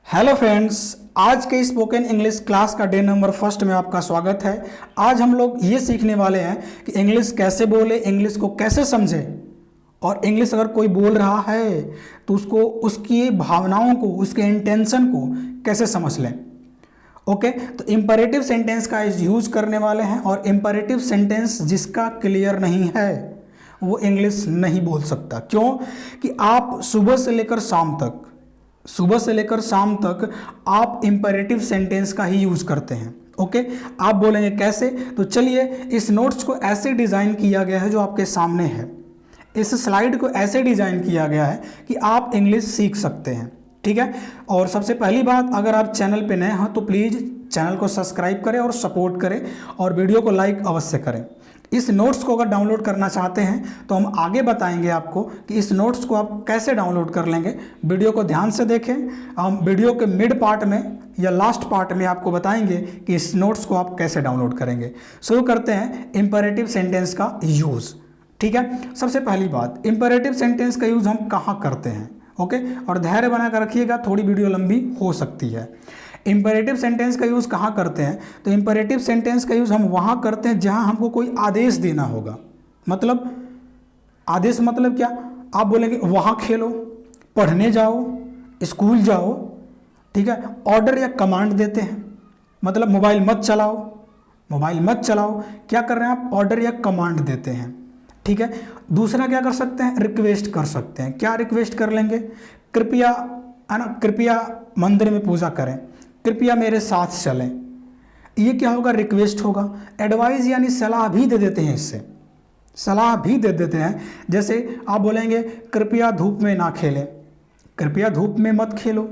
Hello friends, आज के spoken English class का डे नंबर फर्स्ट में आपका स्वागत है। आज हम लोग ये सीखने वाले हैं कि इंग्लिश कैसे बोले, इंग्लिश को कैसे समझे और इंग्लिश अगर कोई बोल रहा है तो उसको उसकी भावनाओं को, उसके इंटेंशन को कैसे समझ लें। ओके, तो इम्परेटिव सेंटेंस का यूज करने वाले हैं और इम्परेटिव सेंटेंस जिसका क्लियर नहीं है वो इंग्लिश नहीं बोल सकता। क्यों कि आप सुबह से लेकर शाम तक आप इम्परेटिव सेंटेंस का ही यूज करते हैं। ओके, आप बोलेंगे कैसे, तो चलिए इस नोट्स को ऐसे डिज़ाइन किया गया है जो आपके सामने है। इस स्लाइड को ऐसे डिज़ाइन किया गया है कि आप इंग्लिश सीख सकते हैं। ठीक है, और सबसे पहली बात, अगर आप चैनल पे नए हैं तो प्लीज़ चैनल को सब्सक्राइब करें और सपोर्ट करें और वीडियो को लाइक अवश्य करें। इस नोट्स को अगर डाउनलोड करना चाहते हैं तो हम आगे बताएंगे आपको कि इस नोट्स को आप कैसे डाउनलोड कर लेंगे। वीडियो को ध्यान से देखें, हम वीडियो के मिड पार्ट में या लास्ट पार्ट में आपको बताएंगे कि इस नोट्स को आप कैसे डाउनलोड करेंगे। शुरू करते हैं इम्परेटिव सेंटेंस का यूज़। ठीक है, सबसे पहली बात, इम्परेटिव सेंटेंस का यूज़ हम कहाँ करते हैं। ओके, और धैर्य बनाकर रखिएगा, थोड़ी वीडियो लंबी हो सकती है। इम्परेटिव सेंटेंस का यूज़ कहाँ करते हैं, तो इम्परेटिव सेंटेंस का यूज़ हम वहाँ करते हैं जहाँ हमको कोई आदेश देना होगा। मतलब आदेश मतलब क्या, आप बोलेंगे वहाँ खेलो, पढ़ने जाओ, स्कूल जाओ। ठीक है, ऑर्डर या कमांड देते हैं, मतलब मोबाइल मत चलाओ, क्या कर रहे हैं आप, ऑर्डर या कमांड देते हैं। ठीक है, दूसरा क्या कर सकते हैं, रिक्वेस्ट कर सकते हैं। क्या रिक्वेस्ट कर लेंगे, कृपया, है ना, कृपया मंदिर में पूजा करें, कृपया मेरे साथ चलें। ये क्या होगा, रिक्वेस्ट होगा। एडवाइस यानी सलाह भी दे देते हैं, इससे सलाह भी दे देते हैं। जैसे आप बोलेंगे कृपया धूप में ना खेलें, कृपया धूप में मत खेलो,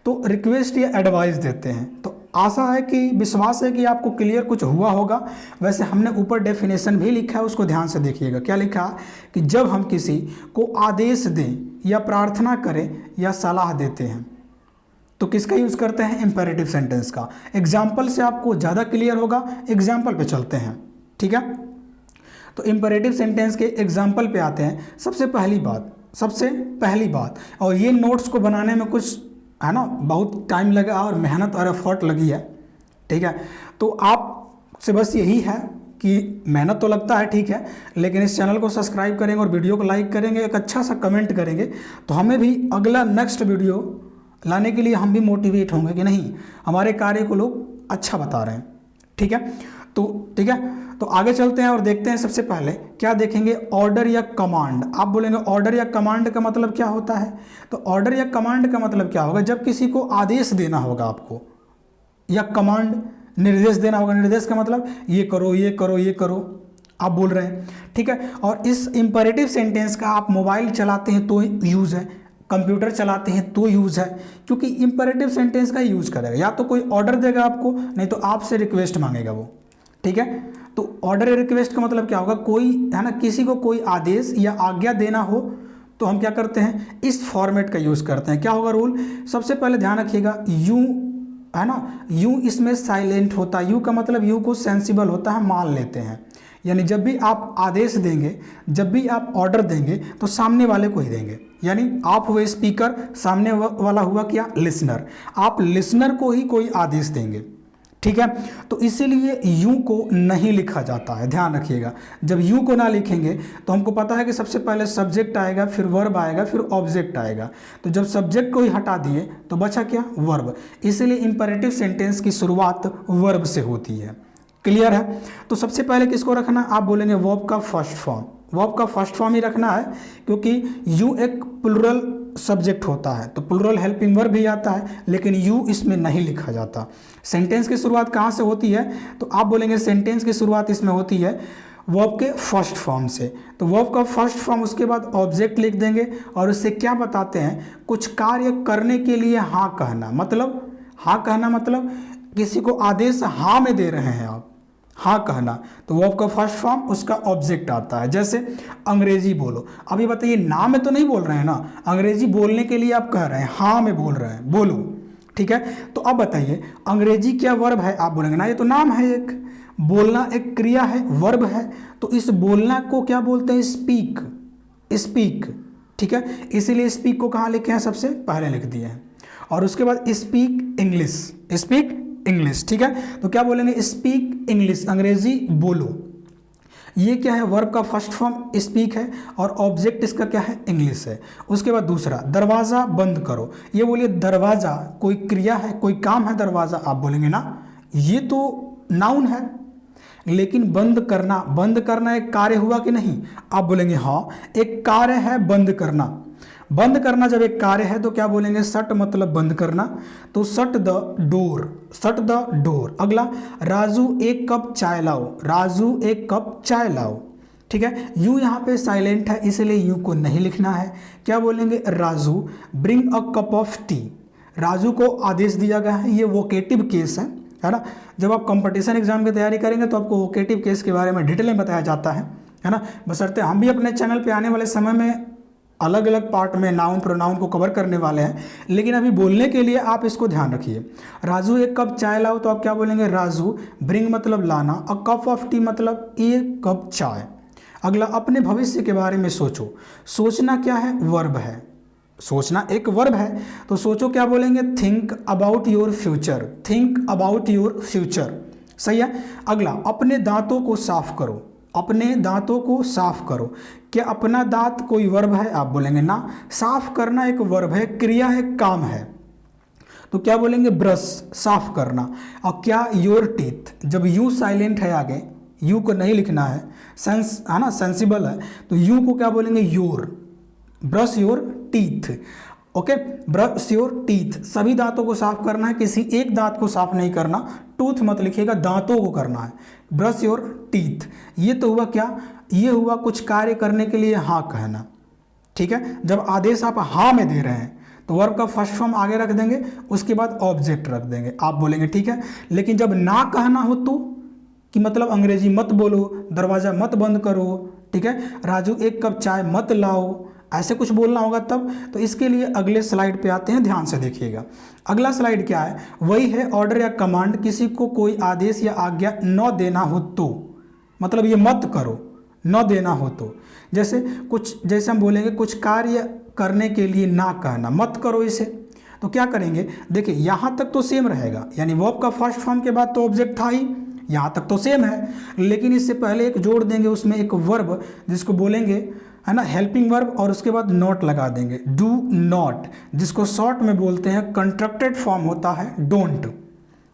तो रिक्वेस्ट या एडवाइस देते हैं। तो आशा है कि, विश्वास है कि आपको क्लियर कुछ हुआ होगा। वैसे हमने ऊपर डेफिनेशन भी लिखा है, उसको ध्यान से देखिएगा। क्या लिखा कि जब हम किसी को आदेश दें या प्रार्थना करें या सलाह देते हैं तो किसका यूज़ करते हैं, इम्पेरेटिव सेंटेंस का। एग्जाम्पल से आपको ज़्यादा क्लियर होगा, एग्जाम्पल पे चलते हैं। ठीक है, तो इम्पेरेटिव सेंटेंस के एग्जाम्पल पे आते हैं। सबसे पहली बात, और ये नोट्स को बनाने में कुछ, है ना, बहुत टाइम लगा और मेहनत और एफर्ट लगी है। ठीक है, तो आपसे बस यही है कि मेहनत तो लगता है, ठीक है, लेकिन इस चैनल को सब्सक्राइब करेंगे और वीडियो को लाइक करेंगे, एक अच्छा सा कमेंट करेंगे तो हमें भी अगला नेक्स्ट वीडियो लाने के लिए हम भी मोटिवेट होंगे कि नहीं, हमारे कार्य को लोग अच्छा बता रहे हैं। ठीक है, तो आगे चलते हैं और देखते हैं। सबसे पहले क्या देखेंगे, ऑर्डर या कमांड। आप बोलेंगे ऑर्डर या कमांड का मतलब क्या होता है, तो ऑर्डर या कमांड का मतलब क्या होगा, जब किसी को आदेश देना होगा आपको, या कमांड निर्देश देना होगा। निर्देश का मतलब ये करो, ये करो, ये करो, आप बोल रहे हैं। ठीक है, और इस इम्परेटिव सेंटेंस का आप मोबाइल चलाते हैं तो यूज़ है, कंप्यूटर चलाते हैं तो यूज़ है, क्योंकि इम्परेटिव सेंटेंस का यूज़ करेगा। या तो कोई ऑर्डर देगा आपको, नहीं तो आपसे रिक्वेस्ट मांगेगा वो। ठीक है, तो ऑर्डर या रिक्वेस्ट का मतलब क्या होगा, कोई, है ना, किसी को कोई आदेश या आज्ञा देना हो तो हम क्या करते हैं, इस फॉर्मेट का यूज़ करते हैं। क्या होगा रूल, सबसे पहले ध्यान रखिएगा, यू, है ना, यू इसमें साइलेंट होता है। यू का मतलब यू को सेंसिबल होता है, मान लेते हैं। यानी जब भी आप आदेश देंगे, जब भी आप ऑर्डर देंगे तो सामने वाले को ही देंगे। यानी आप हुए स्पीकर, सामने वाला हुआ क्या, लिसनर। आप लिसनर को ही कोई आदेश देंगे। ठीक है, तो इसीलिए यू को नहीं लिखा जाता है, ध्यान रखिएगा। जब यू को ना लिखेंगे तो हमको पता है कि सबसे पहले सब्जेक्ट आएगा, फिर वर्ब आएगा, फिर ऑब्जेक्ट आएगा। तो जब सब्जेक्ट को ही हटा दिए तो बचा क्या, वर्ब। इसीलिए इंपरेटिव सेंटेंस की शुरुआत वर्ब से होती है। क्लियर है, तो सबसे पहले किसको रखना, आप बोलेंगे वर्ब का फर्स्ट फॉर्म। वर्ब का फर्स्ट फॉर्म ही रखना है, क्योंकि यू एक प्लुरल सब्जेक्ट होता है, तो प्लुरल हेल्पिंग वर्ब भी आता है, लेकिन यू इसमें नहीं लिखा जाता। सेंटेंस की शुरुआत कहाँ से होती है, तो आप बोलेंगे सेंटेंस की शुरुआत इसमें होती है वर्ब के फर्स्ट फॉर्म से। तो वर्ब का फर्स्ट फॉर्म, उसके बाद ऑब्जेक्ट लिख देंगे और उससे क्या बताते हैं, कुछ कार्य करने के लिए हाँ कहना। मतलब हाँ कहना मतलब किसी को आदेश हाँ में दे रहे हैं आप, हाँ कहना, तो वर्ब का फर्स्ट फॉर्म, उसका ऑब्जेक्ट आता है। जैसे अंग्रेजी बोलो, अभी बताइए ना में तो नहीं बोल रहे हैं ना, अंग्रेजी बोलने के लिए आप कह रहे हैं, हाँ में बोल रहे हैं, बोलो। ठीक है, तो अब बताइए अंग्रेजी क्या वर्ब है, आप बोलेंगे ना ये तो नाम है, एक बोलना एक क्रिया है, वर्ब है, तो इस बोलना को क्या बोलते हैं, स्पीक। ठीक है, इसीलिए स्पीक को कहाँ लिखे हैं, सबसे पहले लिख दिए हैं। और उसके बाद स्पीक इंग्लिश, स्पीक इंग्लिश, ठीक है। तो क्या बोलेंगे, स्पीक इंग्लिश, अंग्रेजी बोलो। ये क्या है, वर्ब का फर्स्ट फॉर्म स्पीक है और ऑब्जेक्ट इसका क्या है, इंग्लिश है। उसके बाद दूसरा, दरवाज़ा बंद करो। ये बोलिए दरवाज़ा कोई क्रिया है, कोई काम है दरवाज़ा, आप बोलेंगे ना ये तो नाउन है, लेकिन बंद करना एक कार्य हुआ कि नहीं, आप बोलेंगे हाँ एक कार्य है बंद करना। बंद करना जब एक कार्य है तो क्या बोलेंगे, शट मतलब बंद करना, तो shut the door, shut the door. अगला, राजू एक कप चाय लाओ, राजू एक कप चाय लाओ, ठीक है। यू यहाँ पे साइलेंट है इसलिए यू को नहीं लिखना है। क्या बोलेंगे, Raju bring a cup of T, Raju को आदेश दिया गया है, ये वोकेटिव केस है ना। जब आप कंपटीशन एग्जाम की तैयारी करेंगे तो आपको वोकेटिव केस के बारे में डिटेल में बताया जाता है ना। बशर्ते हम भी अपने चैनल पे आने वाले समय में अलग अलग पार्ट में नाउन प्रोनाउन को कवर करने वाले हैं, लेकिन अभी बोलने के लिए आप इसको ध्यान रखिए। राजू एक कप चाय लाओ, तो आप क्या बोलेंगे, राजू ब्रिंग मतलब लाना, अ कप ऑफ टी मतलब एक कप चाय। अगला, अपने भविष्य के बारे में सोचो। सोचना क्या है, वर्ब है, सोचना एक वर्ब है, तो सोचो क्या बोलेंगे, think about your future, think about your future, सही है। अगला, अपने दांतों को साफ करो, अपने दांतों को साफ करो। क्या अपना दांत कोई वर्ब है, आप बोलेंगे ना, साफ करना एक वर्ब है, क्रिया है, काम है, तो क्या बोलेंगे, ब्रश साफ करना। और क्या, योर टीथ, जब यू साइलेंट है आगे, यू को नहीं लिखना है, सेंस है ना, सेंसिबल है, तो यू को क्या बोलेंगे, your, brush your teeth, okay, brush your teeth. सभी दांतों को साफ करना है, किसी एक दांत को साफ नहीं करना, टूथ मत लिखिएगा, दांतों को करना है, ब्रश योर टीथ। ये तो हुआ क्या, ये हुआ कुछ कार्य करने के लिए हाँ कहना, ठीक है। जब आदेश आप हाँ में दे रहे हैं तो वर्ब का फर्स्ट फॉर्म आगे रख देंगे, उसके बाद ऑब्जेक्ट रख देंगे, आप बोलेंगे ठीक है। लेकिन जब ना कहना हो तो, कि मतलब अंग्रेजी मत बोलो, दरवाज़ा मत बंद करो, ठीक है, राजू एक कप चाय मत लाओ, ऐसे कुछ बोलना होगा तब। तो इसके लिए अगले स्लाइड पे आते हैं, ध्यान से देखिएगा। अगला स्लाइड क्या है, वही है ऑर्डर या कमांड, किसी को कोई आदेश या आज्ञा न देना हो तो, मतलब ये मत करो, न देना हो तो। जैसे कुछ, जैसे हम बोलेंगे कुछ कार्य करने के लिए ना कहना, मत करो इसे, तो क्या करेंगे, देखिए यहाँ तक तो सेम रहेगा, यानी वर्ब का फर्स्ट फॉर्म के बाद तो ऑब्जेक्ट था ही, यहाँ तक तो सेम है, लेकिन इससे पहले एक जोड़ देंगे, उसमें एक वर्ब जिसको बोलेंगे है ना हेल्पिंग वर्ब, और उसके बाद नॉट लगा देंगे, डू नॉट, जिसको शॉर्ट में बोलते हैं कंट्रक्टेड फॉर्म होता है डोंट,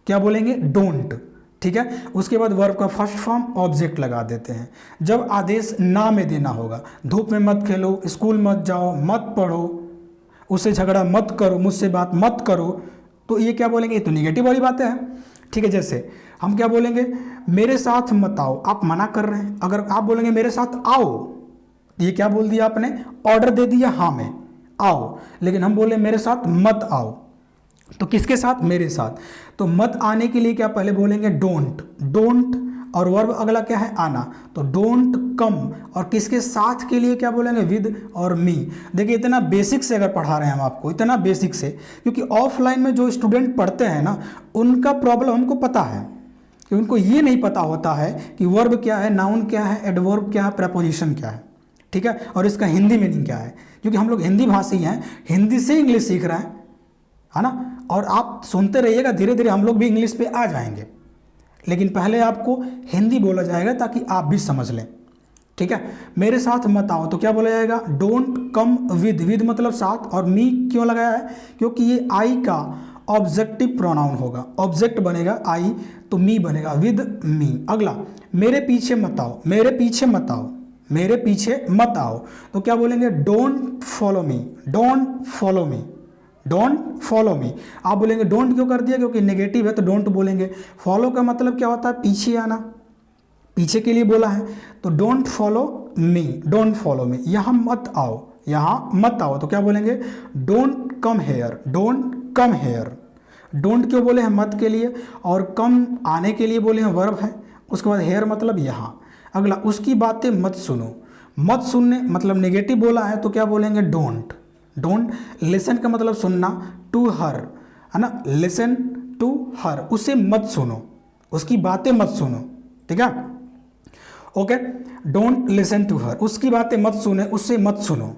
क्या बोलेंगे, डोंट, ठीक है। उसके बाद वर्ब का फर्स्ट फॉर्म ऑब्जेक्ट लगा देते हैं। जब आदेश ना में देना होगा, धूप में मत खेलो, स्कूल मत जाओ, मत पढ़ो, उससे झगड़ा मत करो, मुझसे बात मत करो, तो ये क्या बोलेंगे, ये तो निगेटिव वाली बातें हैं, ठीक है। जैसे हम क्या बोलेंगे, मेरे साथ मत आओ, आप मना कर रहे हैं, अगर आप बोलेंगे मेरे साथ आओ, ये क्या बोल दिया आपने, ऑर्डर दे दिया हाँ में आओ, लेकिन हम बोले मेरे साथ मत आओ, तो किसके साथ, मेरे साथ। तो मत आने के लिए क्या पहले बोलेंगे, डोंट, डोंट, और वर्ब अगला क्या है, आना, तो डोंट कम, और किसके साथ के लिए क्या बोलेंगे, विद और मी। देखिए इतना बेसिक से अगर पढ़ा रहे हैं हम आपको, इतना बेसिक से, क्योंकि ऑफलाइन में जो स्टूडेंट पढ़ते हैं ना, उनका प्रॉब्लम हमको पता है कि उनको ये नहीं पता होता है कि वर्ब क्या है, नाउन क्या है, एडवर्ब क्या है, प्रपोजिशन क्या है, ठीक है, और इसका हिंदी मीनिंग क्या है, क्योंकि हम लोग हिंदी भाषी हैं, हिंदी से इंग्लिश सीख रहे हैं, है ना। और आप सुनते रहिएगा, धीरे धीरे हम लोग भी इंग्लिश पे आ जाएंगे, लेकिन पहले आपको हिंदी बोला जाएगा ताकि आप भी समझ लें, ठीक है। मेरे साथ मत आओ, तो क्या बोला जाएगा, डोंट कम विद, विद मतलब साथ, और मी क्यों लगाया है, क्योंकि ये आई का ऑब्जेक्टिव प्रोनाउन होगा, ऑब्जेक्ट बनेगा आई, तो मी बनेगा विद मी। अगला, मेरे पीछे मत आओ, मेरे पीछे मत आओ, मेरे पीछे मत आओ, तो क्या बोलेंगे, don't follow me, don't follow me, don't follow me. आप बोलेंगे डोंट क्यों कर दिया, क्योंकि नेगेटिव है तो डोंट बोलेंगे। फॉलो का मतलब क्या होता है, पीछे आना, पीछे के लिए बोला है, तो don't follow me, don't follow me. यहाँ मत आओ, यहाँ मत आओ, तो क्या बोलेंगे, don't come here, don't come here. Don't क्यों बोले हैं, मत के लिए, और कम आने के लिए बोले हैं, वर्ब है, उसके बाद हेयर मतलब यहाँ। अगला, उसकी बातें मत सुनो, मत सुनने मतलब नेगेटिव बोला है, तो क्या बोलेंगे, डोंट, डोंट। लिसन का मतलब सुनना, टू हर, है ना, लिसन टू हर, उसे मत सुनो, उसकी बातें मत सुनो, ठीक है, okay. Don't listen to her, उसकी बातें मत सुने, उससे मत सुनो,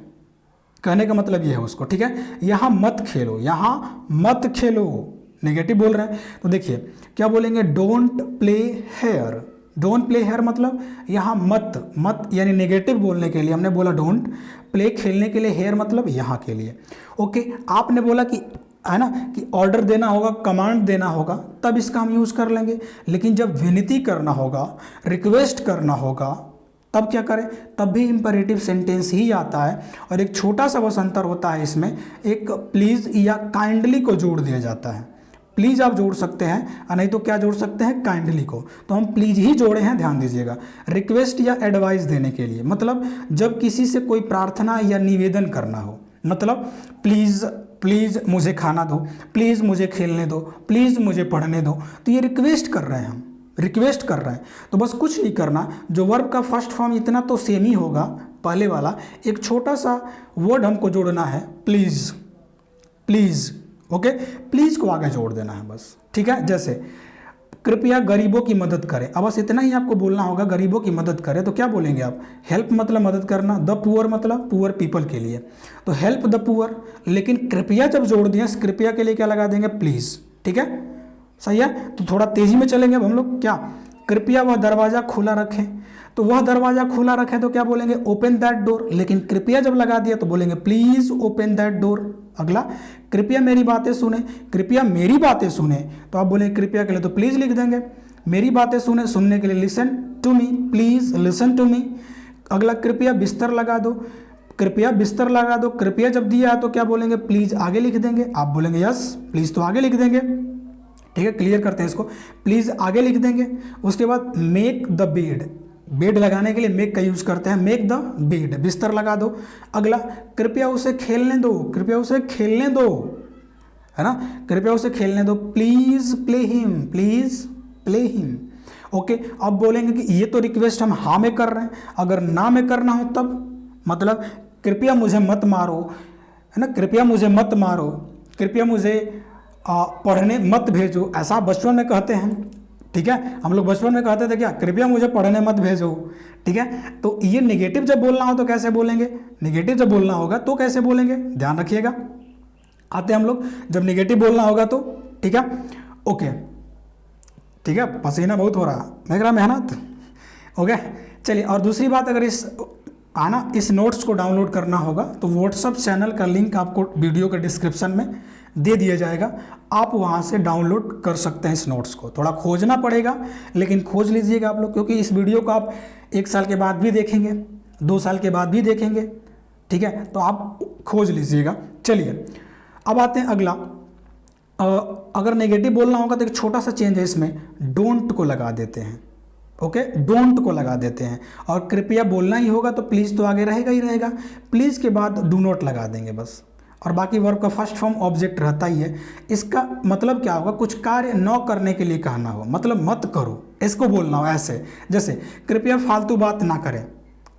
कहने का मतलब ये है उसको, ठीक है। यहाँ मत खेलो, यहाँ मत खेलो, नेगेटिव बोल रहे हैं। तो देखिए क्या बोलेंगे, don't play here. Don't play here मतलब यहाँ मत, मत यानी नेगेटिव बोलने के लिए हमने बोला डोंट, प्ले खेलने के लिए, हेयर मतलब यहाँ के लिए। ओके, आपने बोला कि है ना कि ऑर्डर देना होगा, कमांड देना होगा, तब इसका हम यूज़ कर लेंगे। लेकिन जब विनती करना होगा, रिक्वेस्ट करना होगा, तब क्या करें, तब भी इंपेरेटिव सेंटेंस ही आता है। और एक छोटा सा बस अंतर होता है इसमें, एक प्लीज़ या काइंडली को जोड़ दिया जाता है। प्लीज़ आप जोड़ सकते हैं, और नहीं तो क्या जोड़ सकते हैं, काइंडली को। तो हम प्लीज़ ही जोड़े हैं, ध्यान दीजिएगा। रिक्वेस्ट या एडवाइस देने के लिए, मतलब जब किसी से कोई प्रार्थना या निवेदन करना हो, मतलब प्लीज़ प्लीज़ मुझे खाना दो, प्लीज़ मुझे खेलने दो, प्लीज़ मुझे पढ़ने दो, तो ये रिक्वेस्ट कर रहे हैं हम, रिक्वेस्ट कर रहे हैं। तो बस कुछ नहीं करना, जो वर्ब का फर्स्ट फॉर्म इतना तो सेम ही होगा पहले वाला, एक छोटा सा वर्ड हमको जोड़ना है, प्लीज़। प्लीज़, ओके, प्लीज़ को आगे जोड़ देना है बस, ठीक है। जैसे कृपया गरीबों की मदद करें, अब बस इतना ही आपको बोलना होगा, गरीबों की मदद करें। तो क्या बोलेंगे आप, हेल्प मतलब मदद करना, द पुअर मतलब पुअर पीपल के लिए, तो हेल्प द पुअर। लेकिन कृपया जब जोड़ दिया, कृपया के लिए क्या लगा देंगे, प्लीज़, ठीक है, सही है। तो थोड़ा तेज़ी में चलेंगे अब हम लोग, क्या, कृपया वह दरवाज़ा खुला रखें, तो वह दरवाज़ा खुला रखें तो क्या बोलेंगे, ओपन दैट डोर। लेकिन कृपया जब लगा दिया तो बोलेंगे प्लीज़ ओपन दैट डोर। अगला, कृपया मेरी बातें सुने, कृपया मेरी बातें सुने, तो आप बोलेंगे कृपया के लिए तो प्लीज़ लिख देंगे, मेरी बातें सुने, सुनने के लिए listen to me, please listen to me. अगला, कृपया बिस्तर लगा दो, कृपया बिस्तर लगा दो, कृपया जब दिया तो क्या बोलेंगे, प्लीज़ आगे लिख देंगे। आप बोलेंगे यस, प्लीज़ तो आगे लिख देंगे, ठीक है, क्लियर करते हैं इसको, प्लीज़ आगे लिख देंगे। उसके बाद मेक द बेड, बेड लगाने के लिए मेक का यूज़ करते हैं, मेक द बेड, बिस्तर लगा दो। अगला, कृपया उसे खेलने दो, कृपया उसे खेलने दो, है ना, कृपया उसे खेलने दो, please play him, please play him. Okay, अब बोलेंगे कि ये तो रिक्वेस्ट हम हाँ में कर रहे हैं, अगर ना में करना हो तब, मतलब कृपया मुझे मत मारो, है ना, कृपया मुझे मत मारो, कृपया मुझे पढ़ने मत भेजो, ऐसा बचपन में कहते हैं, ठीक है, हम लोग बचपन में कहते थे क्या, कृपया मुझे पढ़ने मत भेजो, ठीक है। तो ये नेगेटिव जब बोलना हो तो कैसे बोलेंगे, नेगेटिव जब बोलना होगा तो कैसे बोलेंगे, ध्यान रखिएगा। आते हैं हम लोग, जब नेगेटिव बोलना होगा तो, ठीक है, ओके, ठीक है, पसीना बहुत हो रहा, मैं कह रहा मेहनत, ओके। चलिए, और दूसरी बात, अगर इस नोट्स को डाउनलोड करना होगा तो व्हाट्सअप चैनल का लिंक आपको वीडियो के डिस्क्रिप्शन में दे दिया जाएगा, आप वहाँ से डाउनलोड कर सकते हैं इस नोट्स को। थोड़ा खोजना पड़ेगा, लेकिन खोज लीजिएगा आप लोग, क्योंकि इस वीडियो को आप 1 साल के बाद भी देखेंगे, 2 साल के बाद भी देखेंगे, ठीक है, तो आप खोज लीजिएगा। चलिए, अब आते हैं अगला, अगर नेगेटिव बोलना होगा तो एक छोटा सा चेंज है इसमें, डोंट को लगा देते हैं, ओके, डोंट को लगा देते हैं। और कृपया बोलना ही होगा तो प्लीज़ तो आगे रहेगा ही रहेगा, प्लीज़ के बाद डू नॉट लगा देंगे बस। और बाकी वर्ब का फर्स्ट फॉर्म ऑब्जेक्ट रहता ही है। इसका मतलब क्या होगा, कुछ कार्य न करने के लिए कहना हो, मतलब मत करो, इसको बोलना हो ऐसे, जैसे कृपया फालतू बात ना करें,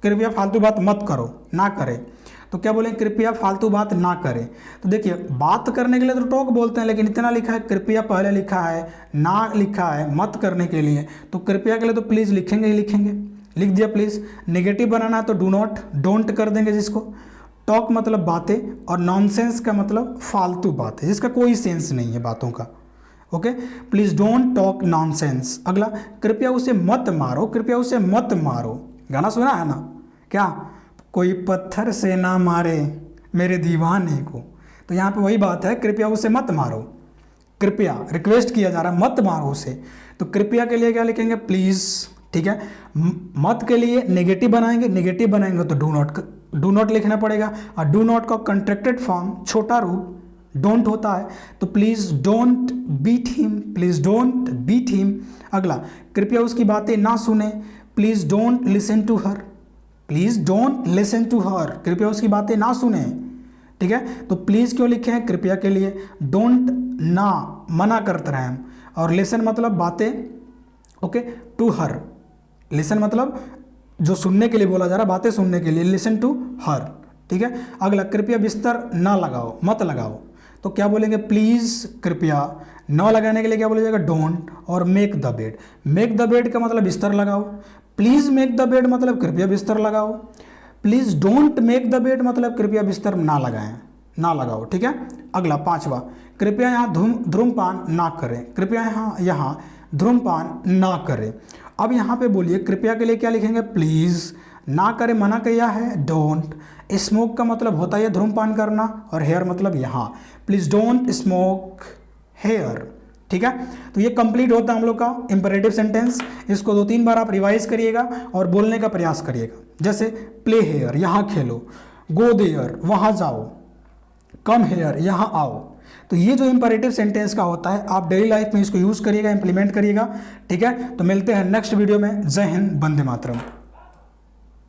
कृपया फालतू बात मत करो, ना करें, तो क्या बोलें, कृपया फालतू बात ना करें। तो देखिए, बात करने के लिए तो टॉक बोलते हैं, लेकिन इतना लिखा है, कृपया पहले लिखा है, ना लिखा है मत करने के लिए, तो कृपया के लिए तो प्लीज़ लिखेंगे ही लिखेंगे, लिख दिया प्लीज़। नेगेटिव बनाना है तो डू नॉट, डोंट कर देंगे जिसको। टॉक मतलब बातें, और नॉनसेंस का मतलब फालतू बातें जिसका कोई सेंस नहीं है बातों का, okay, please don't talk nonsense. अगला, कृपया उसे मत मारो, कृपया उसे मत मारो, गाना सुना है ना, क्या, कोई पत्थर से ना मारे मेरे दीवाने को, तो यहाँ पे वही बात है, कृपया उसे मत मारो, कृपया रिक्वेस्ट किया जा रहा है, मत मारो उसे, तो कृपया के लिए क्या लिखेंगे, प्लीज़, ठीक है। मत के लिए नेगेटिव बनाएंगे, नेगेटिव बनाएंगे तो डू नॉट लिखना पड़ेगा, और डू नॉट का कंट्रैक्टेड फॉर्म छोटा रूप डोंट होता है, तो please don't beat him, please don't beat him. अगला, कृपया उसकी बातें ना सुने, please don't listen to her, please don't listen to her, कृपया उसकी बातें ना सुने, ठीक है। तो प्लीज़ क्यों लिखे हैं, कृपया के लिए, डोंट ना मना करते रहें, और लिसन मतलब बातें, ओके, टू हर, लिसन मतलब जो सुनने के लिए बोला जा रहा है, बातें सुनने के लिए, लिसन टू हर, ठीक है। अगला, कृपया बिस्तर ना लगाओ, मत लगाओ, तो क्या बोलेंगे, प्लीज़, कृपया, न लगाने के लिए क्या बोला जाएगा, डोंट, और make the bed, make the bed का मतलब बिस्तर लगाओ, प्लीज़ मेक द बेड मतलब कृपया बिस्तर लगाओ, please don't make the bed मतलब कृपया बिस्तर ना लगाएं, ना लगाओ, ठीक है। अगला 5वां, कृपया यहाँ धूम्रपान ना करें, कृपया यहाँ धूम्रपान ना करें। अब यहाँ पे बोलिए कृपया के लिए क्या लिखेंगे, प्लीज़, ना करें मना किया है डोंट, स्मोक का मतलब होता है धूम्रपान करना, और हेयर मतलब यहाँ, प्लीज़ डोंट स्मोक हेयर, ठीक है। तो ये कंप्लीट होता है हम लोग का इंपरेटिव सेंटेंस। इसको 2-3 बार आप रिवाइज करिएगा और बोलने का प्रयास करिएगा। जैसे प्ले हेयर, यहाँ खेलो, गो देयर, वहाँ जाओ, कम हेयर, यहाँ आओ। तो ये जो इंपरेटिव सेंटेंस का होता है आप डेली लाइफ में इसको यूज़ करिएगा, इंप्लीमेंट करिएगा, ठीक है। तो मिलते हैं नेक्स्ट वीडियो में। जय हिंद, वंदे मातरम।